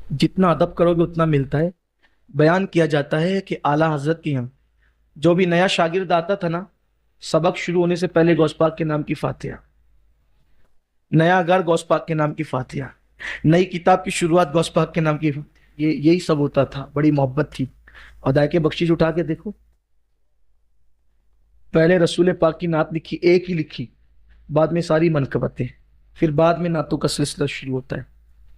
جتنا ادب کرو گے اتنا ملتا ہے۔ بیان کیا جاتا ہے کہ اعلیٰ حضرت کے یہاں جو بھی نیا شاگرد آتا تھا نا، سبق شروع ہونے سے پہلے غوث پاک کے نام کی فاتحہ، نیا گھر غوث پاک کے نام کی فاتحہ، نئی کتاب کی شروعات غوث پاک کے نام کی فاتحہ، یہی سب ہوتا تھا۔ بڑی محبت تھی۔ اور دائیں بخشش اٹھا کے دیکھو، پہلے رسول پاک کی نعت لکھی، ایک ہی لکھی، بعد میں ساری منقبتیں، پھر بعد میں نعتوں کا سلسلہ شروع ہوتا ہے۔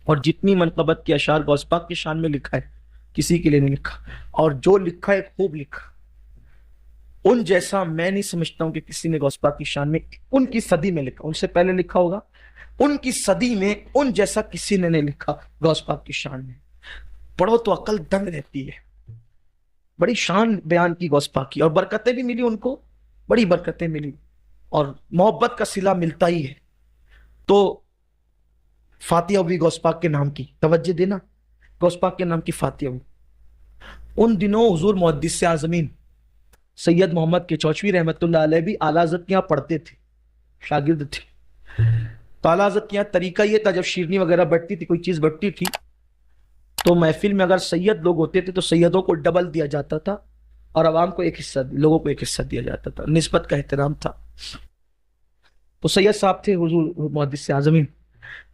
اور جتنی منقبت کے اشعار غوث پاک کی شان میں لکھا ہے، کسی کے لیے نہیں لکھا، اور جو لکھا ہے خوب لکھا۔ ان جیسا میں نہیں سمجھتا ہوں کہ کسی نے غوث پاک کی شان میں ان کی صدی میں لکھا، ان سے پہلے لکھا ہوگا، ان کی صدی میں ان جیسا کسی نے نہیں لکھا غوث پاک کی شان میں۔ پڑھو تو عقل دنگ رہتی ہے۔ بڑی شان بیان کی غوث پاک کی، اور برکتیں بھی ملی ان کو، بڑی برکتیں ملی، اور محبت کا صلہ ملتا ہی ہے۔ تو فاتحہ بھی غوث پاک کے نام کی، توجہ دینا، غوث پاک کے نام کی فاتحہ بھی۔ ان دنوں حضور محدث اعظمین سید محمد کے چوچوی رحمت اللہ علیہ بھی اعلیٰ حضرت کے یہاں پڑھتے تھے، شاگرد تھے۔ تو اعلیٰ حضرت کے یہاں طریقہ یہ تھا، جب شیرنی وغیرہ بٹتی تھی، کوئی چیز بٹتی تھی، تو محفل میں اگر سید لوگ ہوتے تھے تو سیدوں کو ڈبل دیا جاتا تھا، اور عوام کو ایک حصہ، لوگوں کو ایک حصہ دیا جاتا تھا، نسبت کا احترام تھا۔ تو سید صاحب تھے حضور محدث اعظمین،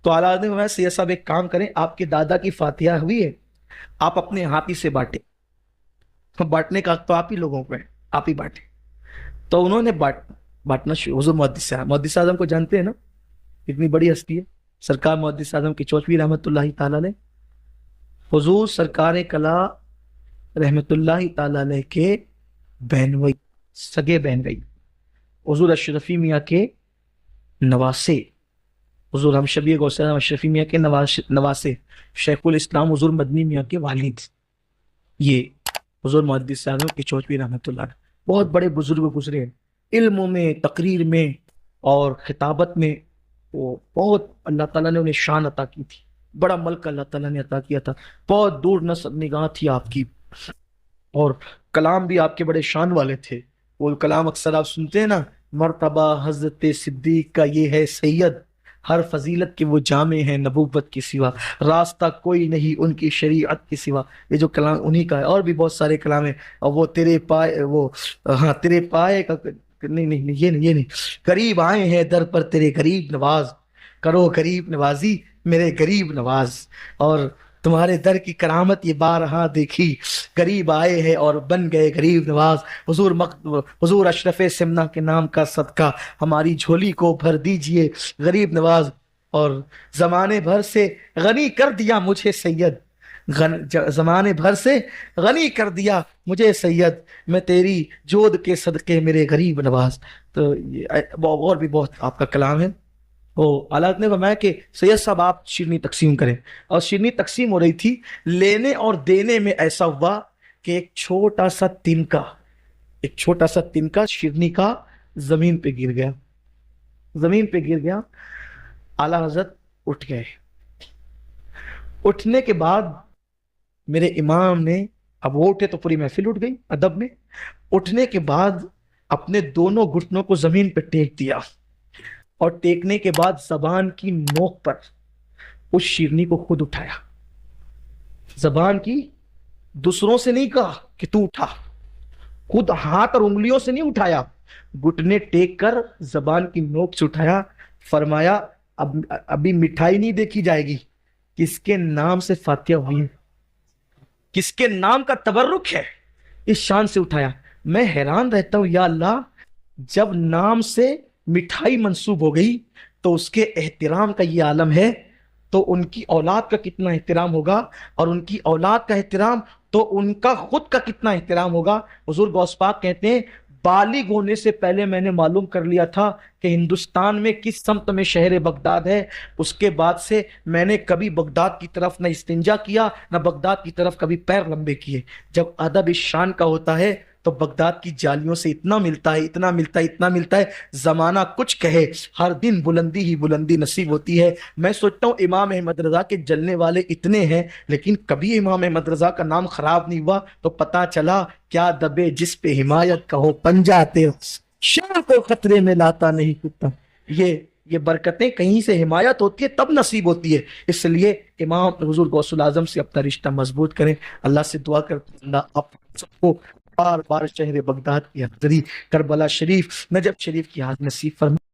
تو اعلیٰ حضرت نے فرمایا سید صاحب ایک کام کریں، آپ کے دادا کی فاتحہ ہوئی ہے، آپ اپنے ہاتھ ہی سے بانٹیں، بانٹنے کا حق تو آپ ہی لوگوں کو ہے، آپ ہی بانٹیں۔ تو انہوں نے بانٹنا شروع۔ حضور محدث اعظم کو جانتے ہیں نا، اتنی بڑی ہستی ہے، سرکار محدث اعظم کی چوچوی رحمت اللہ تعالی علیہ، حضور سرکار کلا رحمت اللہ تعالی علیہ کے بہنوئی، سگے بہنوئی، حضور اشرفی میاں کے نواسے، حضور ہم شبیہ غوث اعظم اشرفی میاں کے نواسے، شیخ الاسلام حضور مدنی میاں کے والد، یہ حضور محدث اعظم کی چوچوی رحمت اللہ علیہ۔ بہت بڑے بزرگ گزرے ہیں، علم میں، تقریر میں اور خطابت میں، وہ بہت اللہ تعالیٰ نے انہیں شان عطا کی تھی، بڑا ملک اللہ تعالیٰ نے عطا کیا تھا، بہت دور نگاہ تھی آپ کی، اور کلام بھی آپ کے بڑے شان والے تھے۔ وہ کلام اکثر آپ سنتے ہیں نا، مرتبہ حضرت صدیق کا یہ ہے سید، ہر فضیلت کے وہ جامع ہیں نبوت کے سوا، راستہ کوئی نہیں ان کی شریعت کے سوا، یہ جو کلام انہی کا ہے۔ اور بھی بہت سارے کلام ہیں، اور وہ تیرے پائے، وہ ہاں تیرے پائے کا نہیں یہ نہیں قریب آئے ہیں در پر تیرے غریب نواز، کرو غریب نوازی میرے غریب نواز، اور تمہارے در کی کرامت یہ بارہا دیکھی، غریب آئے ہیں اور بن گئے غریب نواز، حضور اشرف سمنا کے نام کا صدقہ ہماری جھولی کو بھر دیجئے غریب نواز، اور زمانے بھر سے غنی کر دیا مجھے سید، زمانے بھر سے غنی کر دیا مجھے سید، میں تیری جود کے صدقے میرے غریب نواز۔ تو اور بھی بہت آپ کا کلام ہے۔ اعلیٰ نے فرمایا کہ سید صاحب آپ شیرنی تقسیم کریں، اور شیرنی تقسیم ہو رہی تھی، لینے اور دینے میں ایسا ہوا کہ ایک چھوٹا سا تنکا شیرنی کا زمین پہ گر گیا۔ اعلیٰ حضرت اٹھ گئے، اٹھنے کے بعد میرے امام نے، اب وہ اٹھے تو پوری محفل اٹھ گئی ادب میں، اٹھنے کے بعد اپنے دونوں گھٹنوں کو زمین پہ ٹیک دیا، اور ٹیکنے کے بعد زبان کی نوک پر اس شیرنی کو خود اٹھایا، زبان کی، دوسروں سے نہیں کہا کہ تو اٹھا، خود ہاتھ اور انگلیوں سے نہیں اٹھایا، گھٹنے ٹیک کر زبان کی نوک سے اٹھایا، فرمایا ابھی مٹھائی نہیں دیکھی جائے گی، کس کے نام سے فاتحہ ہوئی ہے، کس کے نام کا تبرک ہے، اس شان سے اٹھایا۔ میں حیران رہتا ہوں، یا اللہ، جب نام سے مٹھائی منسوب ہو گئی تو اس کے احترام کا یہ عالم ہے، تو ان کی اولاد کا کتنا احترام ہوگا، اور ان کی اولاد کا احترام تو ان کا خود کا کتنا احترام ہوگا۔ حضور غوث پاک کہتے ہیں بالغ ہونے سے پہلے میں نے معلوم کر لیا تھا کہ ہندوستان میں کس سمت میں شہر بغداد ہے، اس کے بعد سے میں نے کبھی بغداد کی طرف نہ استنجا کیا، نہ بغداد کی طرف کبھی پیر لمبے کیے۔ جب ادب اس شان کا ہوتا ہے تو بغداد کی جالیوں سے اتنا ملتا ہے، زمانہ کچھ کہے، ہر دن بلندی ہی بلندی نصیب ہوتی ہے۔ میں سوچتا ہوں امام احمد رضا کے جلنے والے اتنے ہیں، لیکن کبھی امام احمد رضا کا نام خراب نہیں ہوا، تو پتا چلا کیا دبے جس پہ حمایت کا ہو پنجہ تیرا، شان کو خطرے میں لاتا نہیں کتا۔ یہ یہ برکتیں کہیں سے حمایت ہوتی ہے تب نصیب ہوتی ہے. اس لیے امام حضور غوث الاعظم سے اپنا رشتہ مضبوط کریں. اللہ سے دعا کرتے ہیں اللہ آپ سب کو بار بار شہر بغداد کی حاضری، کربلا شریف، نجف شریف کی حاضری نصیب فرمائے.